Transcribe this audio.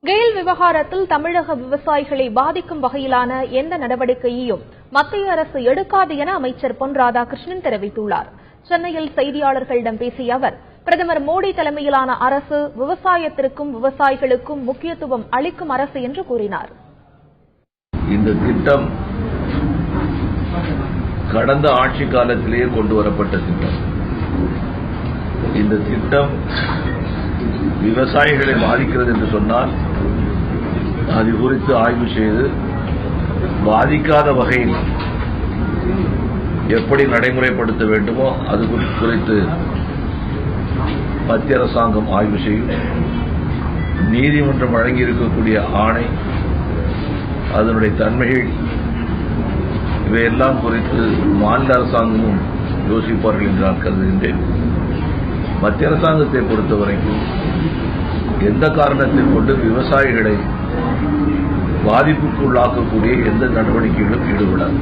கெயில் விவகாரத்தில் தமிழக விவசாயிகளை பாதிக்கும் வகையிலான எந்த நடவடிக்கையையும் மத்திய அரசு எடுக்காது என அமைச்சர் பொன் ராதாகிருஷ்ணன் தெரிவித்துள்ளார். சென்னையில் செய்தியாளர்களிடம் பேசிய அவர், பிரதமர் மோடி தலைமையிலான அரசு விவசாயத்திற்கும் விவசாயிகளுக்கும் முக்கியத்துவம் அளிக்கும் அரசு என்று கூறினார். இந்த திட்டம் கடந்த ஆட்சி காலத்திலேயே கொண்டுவரப்பட்ட திட்டம். இந்த திட்டம் விவசாயிகளை பாதிக்கிறது என்று சொன்னால் அது குறித்து ஆய்வு செய்து பாதிக்காத வகையில் எப்படி நடைமுறைப்படுத்த வேண்டுமோ அது குறித்து மத்திய அரசாங்கம் ஆய்வு செய்யும். நீதிமன்றம் வழங்கியிருக்கக்கூடிய ஆணை, அதனுடைய தன்மைகள் இவையெல்லாம் குறித்து மாநில அரசாங்கமும் யோசிப்பார்கள் என்று நான் கருதுகின்றேன். மத்திய அரசாங்கத்தை பொறுத்தவரைக்கும் எந்த காரணத்தை கொண்டு விவசாயிகளை பாதிப்புக்கு உள்ளாக்கக்கூடிய எந்த நடவடிக்கைகளும் ஈடுபடாது.